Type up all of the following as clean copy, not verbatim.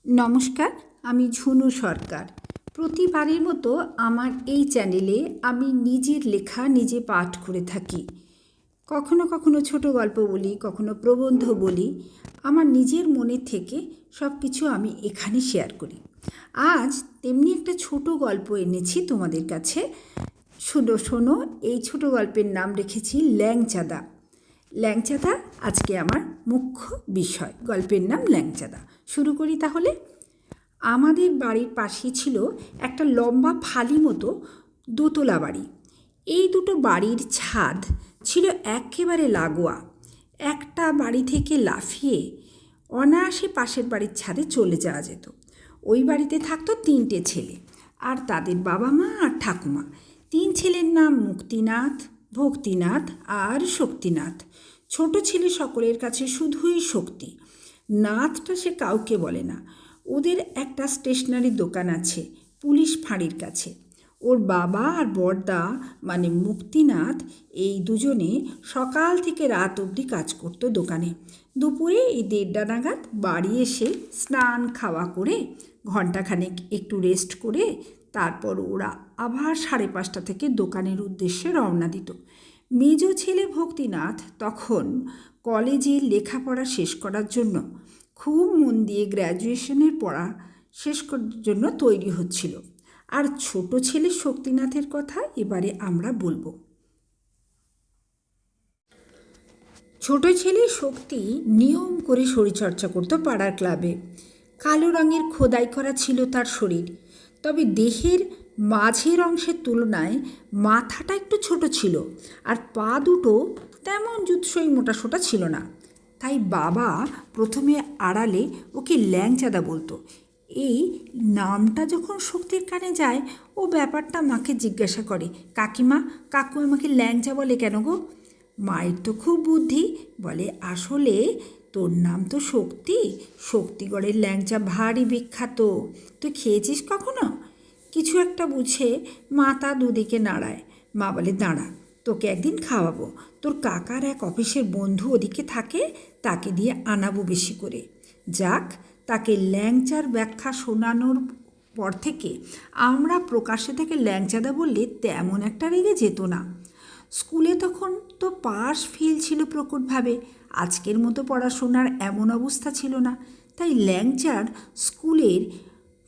নমস্কার, আমি ঝুনু সরকার। প্রতিবারের মতো আমার এই চ্যানেলে আমি নিজের লেখা নিজে পাঠ করে থাকি। কখনো কখনো ছোট গল্প বলি, কখনো প্রবন্ধ বলি। আমার নিজের মনে থেকে সব কিছু আমি এখানে শেয়ার করি। আজ তেমনি একটা ছোট গল্প এনেছি তোমাদের কাছে। শোনো, এই ছোট গল্পের নাম রেখেছি ল্যাংচাদা। ল্যাংচাদা আজকে আমার মুখ্য বিষয়। গল্পের নাম ল্যাংচাদা। শুরু করি তাহলে। আমাদের বাড়ির পাশেই ছিল একটা লম্বা ফালি মতো দোতলা বাড়ি। এই দুটো বাড়ির ছাদ ছিল একেবারে লাগোয়া। একটা বাড়ি থেকে লাফিয়ে অনায়াসে পাশের বাড়ির ছাদে চলে যাওয়া যেত। ওই বাড়িতে থাকতো 3টে ছেলে আর তাদের বাবা মা আর ঠাকুমা। 3 ছেলের নাম মুক্তিনাথ, ভক্তিনাথ আর শক্তিনাথ। ছোট ছেলে সকলের কাছে শুধুই শক্তি। নাথটা সে কাউকে বলে না। ওদের একটা স্টেশনারির দোকান আছে পুলিশ ফাঁড়ির কাছে। ওর বাবা আর বড়দা মানে মুক্তিনাথ এই দুজনে সকাল থেকে রাত অবধি কাজ করতো দোকানে। দুপুরে এই 1:30 নাগাদ বাড়ি এসে স্নান খাওয়া করে ঘণ্টাখানেক একটু রেস্ট করে তারপর ওরা আবার 5:30 থেকে দোকানের উদ্দেশ্যে রওনা দিত। মেজ ছেলে ভক্তিনাথ তখন কলেজে লেখাপড়া শেষ করার জন্য খুব মন দিয়ে গ্র্যাজুয়েশনের পড়া শেষ করার জন্য তৈরি হচ্ছিল। আর ছোট ছেলে শক্তিনাথের কথা এবারে আমরা বলবো। ছোট ছেলে শক্তি নিয়ম করে শরীরচর্চা করতো পাড়ার ক্লাবে। কালো রঙের খোদাই করা ছিল তার শরীর, তবে দেহের মাঝের অংশের তুলনায় মাথাটা একটু ছোট ছিল আর পা দুটো তেমন জুৎসই মোটাসোটা ছিল না। তাই বাবা প্রথমে আড়ালে ওকে ল্যাংচাদা বলতো। এই নামটা যখন শক্তির কানে যায় ও ব্যাপারটা মাকে জিজ্ঞাসা করে, কাকিমা কাকু আমাকে ল্যাংচা বলে কেন গো? মায়ের তো খুব বুদ্ধি, বলে আসলে তোর নাম তো শক্তি, শক্তিগড়ের ল্যাংচা ভারী বিখ্যাত। তুই খেয়েছিস কখনো? কিছু একটা বুঝে মা তা দুদিকে নাড়ায়। মা বলে, দাঁড়া, তোকে একদিন খাওয়াবো। তোর কাকার এক অফিসের বন্ধু ওদিকে থাকে, তাকে দিয়ে আনাবো বেশি করে। যাক, তাকে ল্যাংচার ব্যাখ্যা শোনানোর পর থেকে আমরা প্রকাশ্যে থেকে ল্যাংচাদা বললে তেমন একটা রেগে যেত না। স্কুলে তখন তো পাস ফেল ছিল প্রকটভাবে। আজকের মতো পড়াশোনার এমন অবস্থা ছিল না। তাই ল্যাংচার স্কুলের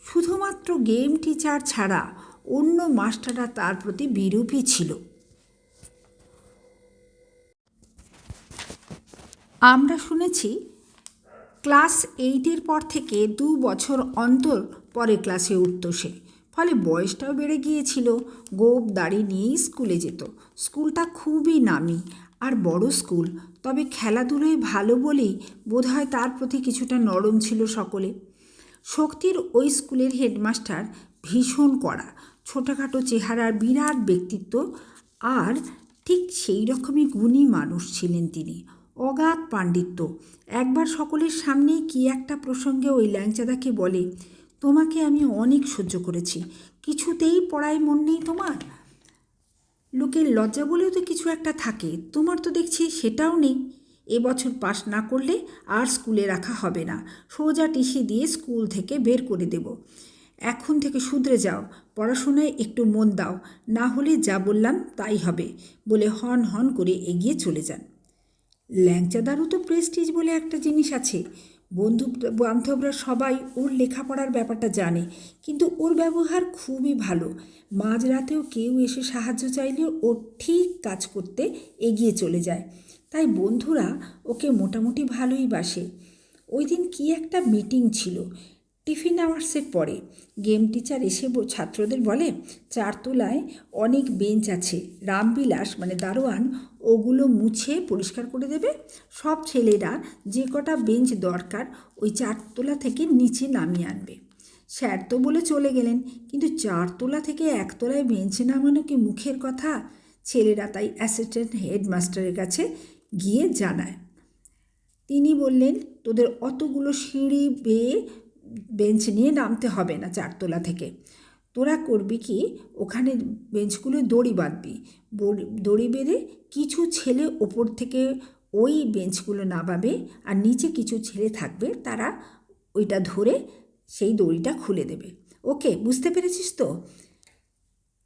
শুধুমাত্র গেম টিচার ছাড়া অন্য মাস্টাররা তার প্রতি বিরূপই ছিল। আমরা শুনেছি ক্লাস 8-এর পর থেকে 2 বছর অন্তর পরে ক্লাসে উঠত সে। ফলে বয়সটাও বেড়ে গিয়েছিল। গোঁফ দাড়ি নিয়েই স্কুলে যেত। স্কুলটা খুবই নামি আর বড় স্কুল, তবে খেলাধুলোয় ভালো বলেই বোধহয় তার প্রতি কিছুটা নরম ছিল সকলে। শক্তির ওই স্কুলের হেডমাস্টার ভীষণ কড়া, ছোটোখাটো চেহারার বিরাট ব্যক্তিত্ব আর ঠিক সেই রকমই গুণী মানুষ ছিলেন তিনি। অগাধ পাণ্ডিত্য। একবার সকলের সামনেই কি একটা প্রসঙ্গে ওই ল্যাংচাদাকে বলে, তোমাকে আমি অনেক সহ্য করেছি, কিছুতেই পড়ায় মন নেই তোমার? লোকের লজ্জা বলেও তো কিছু একটা থাকে, তোমার তো দেখছি সেটাও নেই। এবছর পাস না করলে আর স্কুলে রাখা হবে না, সোজা টিসি দিয়ে স্কুল থেকে বের করে দেব। এখন থেকে শুধরে যাও, পড়াশোনায় একটু মন দাও, না হলে যা বললাম তাই হবে, বলে হন হন করে এগিয়ে চলে যান। ল্যাংচাদারও তো প্রেস্টিজ বলে একটা জিনিস আছে। বন্ধু বান্ধবরা সবাই ওর লেখাপড়ার ব্যাপারটা জানে, কিন্তু ওর ব্যবহার খুবই ভালো। মাঝরাতেও কেউ এসে সাহায্য চাইলে ও ঠিক কাজ করতে এগিয়ে চলে যায়। তাই বন্ধুরা ওকে মোটামুটি ভালোই বাসে। ওই দিন কি একটা মিটিং ছিল টিফিন আওয়ার্সের পরে। গেম টিচার এসে ছাত্রদের বলে, 4 তলায় অনেক বেঞ্চ আছে, রামবিলাস মানে দারোয়ান ওগুলো মুছে পরিষ্কার করে দেবে। সব ছেলেরা যে কটা বেঞ্চ দরকার ওই 4 তলা থেকে নিচে নামিয়ে আনবে। স্যার তো বলে চলে গেলেন, কিন্তু 4 তলা থেকে 1 তলায় বেঞ্চ নামানো কি মুখের কথা? ছেলেরা তাই অ্যাসিস্ট্যান্ট হেডমাস্টারের কাছে গিয়ে জানায়। তিনি বললেন, তোদের অতগুলো সিঁড়ি বেয়ে বেঞ্চ নিয়ে নামতে হবে না 4 তলা থেকে। তোরা করবি কি, ওখানে বেঞ্চগুলো দড়ি বাঁধবি। দড়ি বেঁধে কিছু ছেলে ওপর থেকে ওই বেঞ্চগুলো নামাবে আর নিচে কিছু ছেলে থাকবে, তারা ওইটা ধরে সেই দড়িটা খুলে দেবে। ওকে, বুঝতে পেরেছিস তো?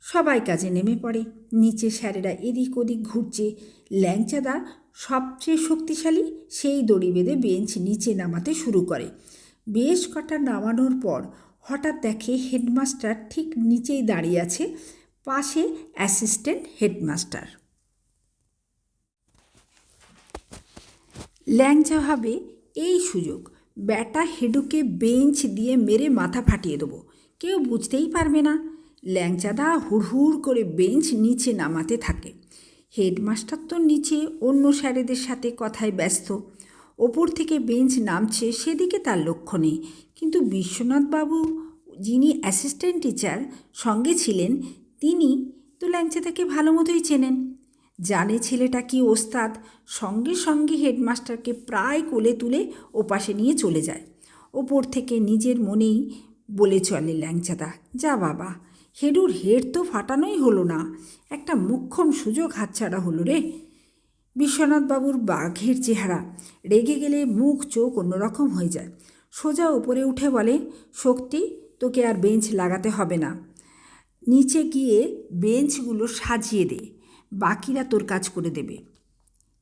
সবাই কাজে নেমে পড়ে। নিচে স্যারেরা এদিক ওদিক ঘুরছে। ল্যাংচাদা সবচেয়ে শক্তিশালী, সেই দড়ি বেঁধে বেঞ্চ নিচে নামাতে শুরু করে। বেশ কটা নামানোর পর হঠাৎ দেখে হেডমাস্টার ঠিক নিচেই দাঁড়িয়ে আছে, পাশে অ্যাসিস্ট্যান্ট হেডমাস্টার। ল্যাংচা ভাবে এই সুযোগ, ব্যাটা হেডুকে বেঞ্চ দিয়ে মেরে মাথা ফাটিয়ে দেবো, কেউ বুঝতেই পারবে না। ল্যাংচাদা হুড়হুড় করে বেঞ্চ নিচে নামাতে থাকে। হেডমাস্টার তো নিচে অন্য স্যারেদের সাথে কথায় ব্যস্ত। ওপর থেকে বেঞ্চ নামছে সেদিকে তার লক্ষ্য নেই। কিন্তু বিশ্বনাথবাবু, যিনি অ্যাসিস্ট্যান্ট টিচার সঙ্গে ছিলেন, তিনি তো ল্যাংচাদাকে ভালো মতোই চেনেন। জানে ছেলেটা কি ওস্তাদ, সঙ্গে সঙ্গে হেডমাস্টারকে প্রায় কোলে তুলে ওপাশে নিয়ে চলে যায়। ওপর থেকে নিজের মনেই বলে চলে ল্যাংচাদা, যা বাবা, হেডুর হেড তো ফাটানোই হলো না, একটা মোক্ষম সুযোগ হাতছাড়া হলো রে। বিশ্বনাথবাবুর বাঘের চেহারা, রেগে গেলে মুখ চোখ অন্যরকম হয়ে যায়। সোজা উপরে উঠে বলে, শক্তি, তোকে আর বেঞ্চ লাগাতে হবে না, নিচে গিয়ে বেঞ্চগুলো সাজিয়ে দে, বাকিরা তোর কাজ করে দেবে।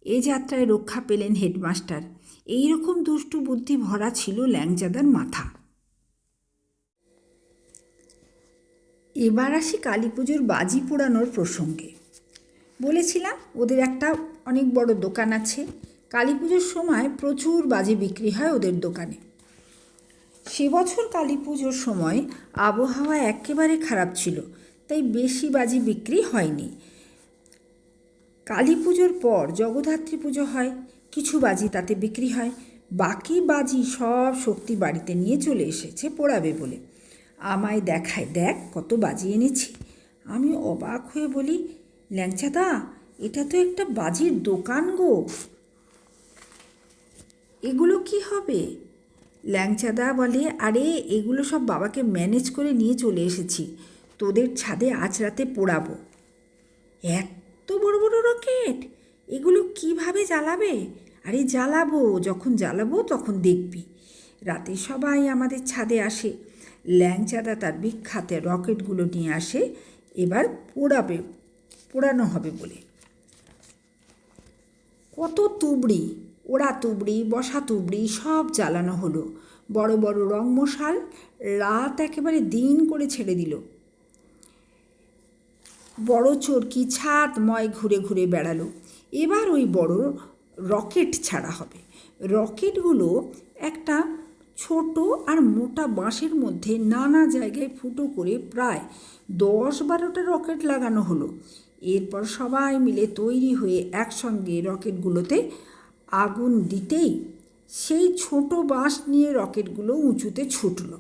এ যাত্রায় রক্ষা পেলেন হেডমাস্টার। এই রকম দুষ্টু বুদ্ধি ভরা ছিল ল্যাংচাদার মাথা। এবার আসি কালী পুজোর বাজি পোড়ানোর প্রসঙ্গে। বলেছিলাম ওদের একটা অনেক বড় দোকান আছে। কালী পুজোর সময় প্রচুর বাজি বিক্রি হয় ওদের দোকানে। সে বছর কালী পুজোর সময় আবহাওয়া একেবারে খারাপ ছিল, তাই বেশি বাজি বিক্রি হয়নি। কালী পুজোর পর জগদ্ধাত্রী পুজো হয়, কিছু বাজি তাতে বিক্রি হয়। বাকি বাজি সব শক্তি বাড়িতে নিয়ে চলে এসেছে পোড়াবে বলে। আমায় দেখায়, দেখ কত বাজি এনেছি। আমি অবাক হয়ে বলি, ল্যাংচাদা, এটা তো একটা বাজির দোকান গো, এগুলো কি হবে? ল্যাংচাদা বলে, আরে এগুলো সব বাবাকে ম্যানেজ করে নিয়ে চলে এসেছি, তোদের ছাদে আজ রাতে পোড়াবো। এত বড় বড় রকেট, এগুলো কিভাবে জ্বালাবে? আরে জ্বালাবো, যখন জ্বালাবো তখন দেখবি। রাতে সবাই আমাদের ছাদে আসে। ল্যাংচাদা তার বিখ্যাত রকেটগুলো নিয়ে আসে, এবার পোড়ানো হবে বলে। কত তুবড়ি, ওড়া তুবড়ি, বসা তুবড়ি সব জ্বালানো হলো। বড় বড় রং মশাল রাত একেবারে দিন করে ছেড়ে দিল। বড় চরকি ছাদময় ঘুরে ঘুরে বেড়ালো। এবার ওই বড় রকেট ছাড়া হবে। রকেটগুলো একটা ছোট আর মোটা বাঁশের মধ্যে নানা জায়গায় ফুটো করে প্রায় 10-12টা রকেট লাগানো হলো। এরপর সবাই মিলে তৈরি হয়ে একসঙ্গে রকেটগুলোতে আগুন দিতেই সেই ছোট বাঁশ নিয়ে রকেটগুলো উঁচুতে ছুটল।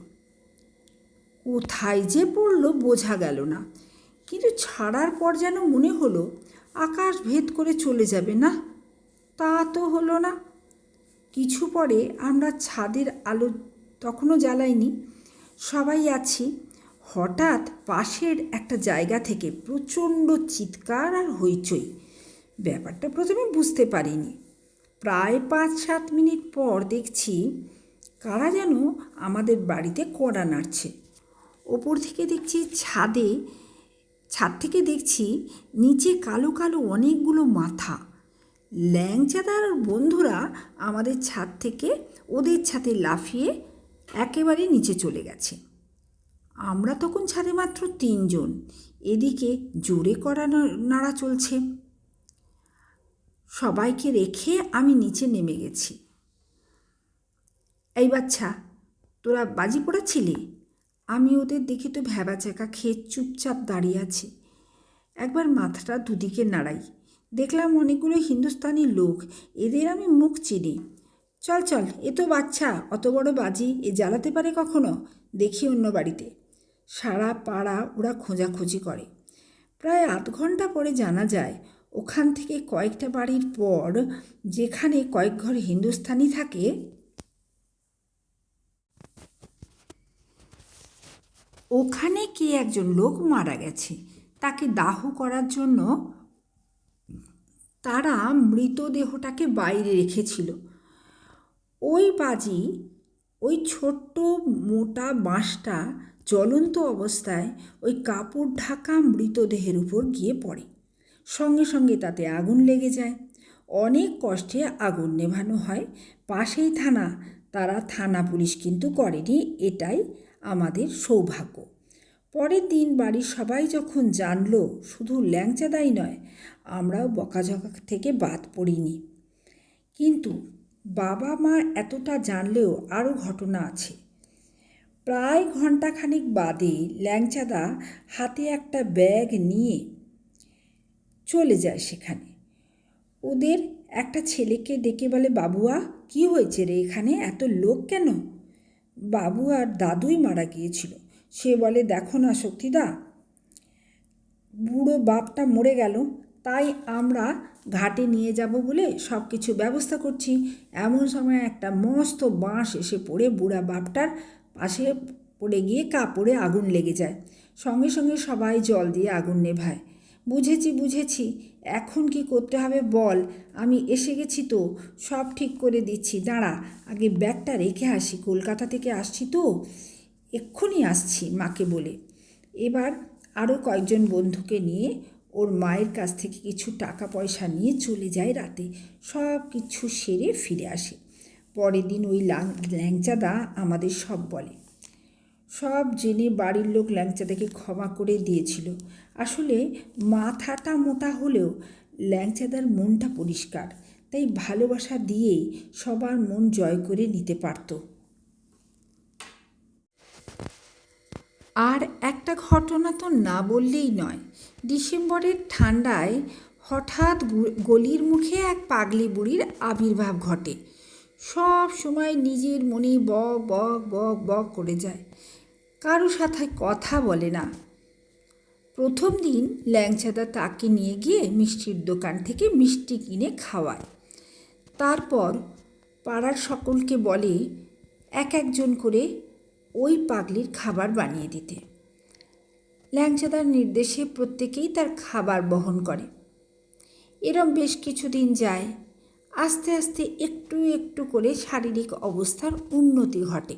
কোথায় যে পড়ল বোঝা গেল না, কিন্তু ছাড়ার পর যেন মনে হলো আকাশ ভেদ করে চলে যাবে। না, তা তো হলো না। কিছু পরে আমরা ছাদের আলো তখনও জ্বালাইনি, সবাই আছি। হঠাৎ পাশের একটা জায়গা থেকে প্রচণ্ড চিৎকার আর হইচই। ব্যাপারটা প্রথমে বুঝতে পারিনি। প্রায় 5-7 মিনিট পর দেখছি কারা যেন আমাদের বাড়িতে কড়া নাড়ছে। ওপর থেকে দেখছি ছাদ থেকে দেখছি নিচে কালো কালো অনেকগুলো মাথা। ল্যাংচাদার বন্ধুরা আমাদের ছাদ থেকে ওদের ছাদে লাফিয়ে একেবারে নিচে চলে গেছে। আমরা তখন ছাদে মাত্র 3 জন। এদিকে জোরে কড়া নাড়া চলছে। সবাইকে রেখে আমি নিচে নেমে গেছি। এই বাচ্চা, তোরা বাজি পোড়াচ্ছিলি? আমি ওদের দেখে তো ভ্যাবাচ্যাকা খেয়ে চুপচাপ দাঁড়িয়ে আছি। একবার মাথাটা দুদিকে নাড়াই, দেখলাম অনেকগুলো হিন্দুস্তানি লোক, এদের আমি মুখ চিনি। চল চল, এ তো বাচ্চা, অত বড় বাজি এ জ্বালাতে পারে কখনো? দেখি অন্য বাড়িতে। সারা পাড়া ওরা খোঁজাখুঁজি করে। প্রায় 8 ঘন্টা পরে জানা যায় ওখান থেকে কয়েকটা বাড়ির পর, যেখানে কয়েক ঘর হিন্দুস্তানি থাকে, ওখানে কে একজন লোক মারা গেছে। তাকে দাহ করার জন্য তারা মৃতদেহটাকে বাইরে রেখেছিল। ওই বাজি ওই ছোট্ট মোটা বাঁশটা জ্বলন্ত অবস্থায় ওই কাপড় ঢাকা মৃতদেহের উপর গিয়ে পড়ে। সঙ্গে সঙ্গে তাতে আগুন লেগে যায়। অনেক কষ্টে আগুন নেভানো হয়। পাশেই থানা, তারা থানা পুলিশ কিন্তু করেনি, এটাই আমাদের সৌভাগ্য। পরের দিন বাড়ির সবাই যখন জানলো, শুধু ল্যাংচাদাই নয়, আমরাও বকাঝকা থেকে বাদ পড়িনি। কিন্তু বাবা মা এতটা জানলেও আরও ঘটনা আছে। প্রায় ঘণ্টাখানিক বাদে ল্যাংচাদা হাতে একটা ব্যাগ নিয়ে চলে যায় সেখানে। ওদের একটা ছেলেকে ডেকে বলে, বাবুয়া, কি হয়েছে রে, এখানে এত লোক কেন? বাবু আর দাদুই মারা গিয়েছিল। সে বলে, দেখো না শক্তিদা, বুড়ো বাপটা মরে গেল, তাই আমরা ঘাটে নিয়ে যাব বলে সব কিছু ব্যবস্থা করছি। এমন সময় একটা মস্ত বাঁশ এসে পড়ে বুড়া বাপটার পাশে পড়ে গিয়ে কাপড়ে আগুন লেগে যায়। সঙ্গে সঙ্গে সবাই জল দিয়ে আগুন নেভায়। বুঝেছি, এখন কি করতে হবে বল, আমি এসে গেছি তো, সব ঠিক করে দিচ্ছি, দাঁড়া, আগে ব্যাগটা রেখে আসি, কলকাতা থেকে আসছি তো, এক্ষুনি আসছি মাকে বলে। এবার আরও কয়েকজন বন্ধুকে নিয়ে ওর মায়ের কাছ থেকে কিছু টাকা পয়সা নিয়ে চলে যায় রাতে। সব কিছু সেরে ফিরে আসে। পরের দিন ওই ল্যাংচাদা আমাদের সব বলে। সব জেনে বাড়ির লোক ল্যাংচাদাকে ক্ষমা করে দিয়েছিল। আসলে মাথাটা মোটা হলেও ল্যাংচাদার মনটা পরিষ্কার, তাই ভালোবাসা দিয়েই সবার মন জয় করে নিতে পারত। আর একটা ঘটনা তো না বললেই নয়। ডিসেম্বরের ঠান্ডায় হঠাৎ গলির মুখে এক পাগলি বুড়ির আবির্ভাব ঘটে। সব সময় নিজের মনে বক বক বক বক করে যায়, কারো সাথে কথা বলে না। প্রথম দিন ল্যাংচাদা তাকে নিয়ে গিয়ে মিষ্টির দোকান থেকে মিষ্টি কিনে খাওয়ায়। তারপর পাড়ার সকলকে বলে এক একজন করে ওই পাগলির খাবার বানিয়ে দিতে। ল্যাংচাদার নির্দেশে প্রত্যেকেই তার খাবার বহন করে। এরম বেশ কিছুদিন যায়। আস্তে আস্তে একটু একটু করে শারীরিক অবস্থার উন্নতি ঘটে।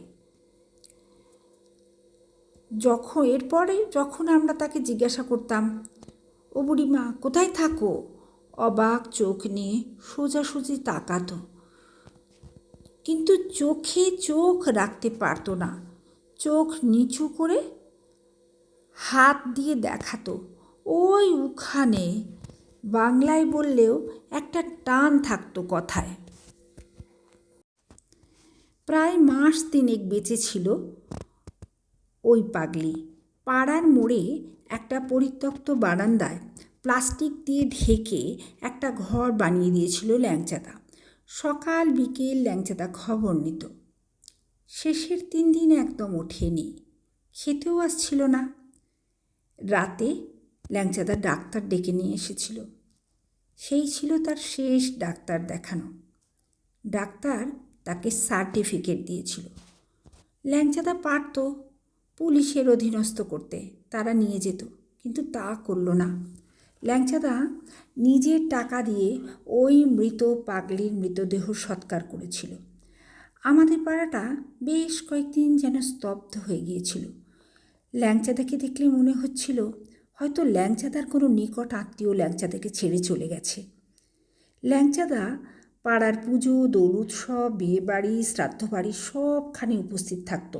যখন আমরা তাকে জিজ্ঞাসা করতাম, ও বুড়িমা কোথায় থাকো, অবাক চোখ নিয়ে সোজাসুজি তাকাতো, কিন্তু চোখে চোখ রাখতে পারতো না। চোখ নিচু করে হাত দিয়ে দেখাতো, ওই উখানে। বাংলায় বললেও একটা টান থাকতো কথায়। প্রায় মাস 3 বেঁচে ছিল ওই পাগলি। পাড়ার মোড়ে একটা পরিত্যক্ত বারান্দায় প্লাস্টিক দিয়ে ঢেকে একটা ঘর বানিয়ে দিয়েছিল ল্যাংচাদা। সকাল বিকেল ল্যাংচাদা খবর নিত। শেষের 3 দিন একদম ওঠেনি, খেতেও আসছিল না। রাতে ল্যাংচাদা ডাক্তার ডেকে নিয়ে এসেছিল। সেই ছিল তার শেষ ডাক্তার দেখানো। ডাক্তার তাকে সার্টিফিকেট দিয়েছিল। ল্যাংচাদা পারত পুলিশের অধীনস্থ করতে, তারা নিয়ে যেত, কিন্তু তা করল না। ল্যাংচাদা নিজের টাকা দিয়ে ওই মৃত পাগলির মৃতদেহ সৎকার করেছিল। আমাদের পাড়াটা বেশ কয়েকদিন যেন স্তব্ধ হয়ে গিয়েছিল। ল্যাংচাদাকে দেখলে মনে হচ্ছিল হয়তো ল্যাংচাদার কোনো নিকট আত্মীয় ল্যাংচাদাকে ছেড়ে চলে গেছে। ল্যাংচাদা পাড়ার পুজো, দোল উৎসব, বিয়েবাড়ি, শ্রাদ্ধ বাড়ি সবখানে উপস্থিত থাকত।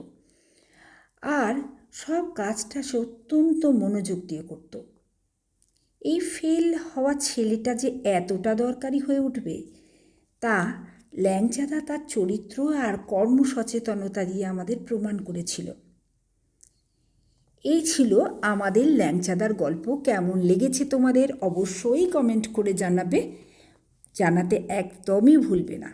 আর সব কাজটা সে অত্যন্ত মনোযোগ দিয়ে করত। এই ফেল হওয়া ছেলেটা যে এতটা দরকারি হয়ে উঠবে, তা ল্যাংচাদা তার চরিত্র আর কর্মসচেতনতা দিয়ে আমাদের প্রমাণ করেছিল। এই ছিল আমাদের ল্যাংচাদার গল্প। কেমন লেগেছে তোমাদের অবশ্যই কমেন্ট করে জানাতে একদমই ভুলবে না।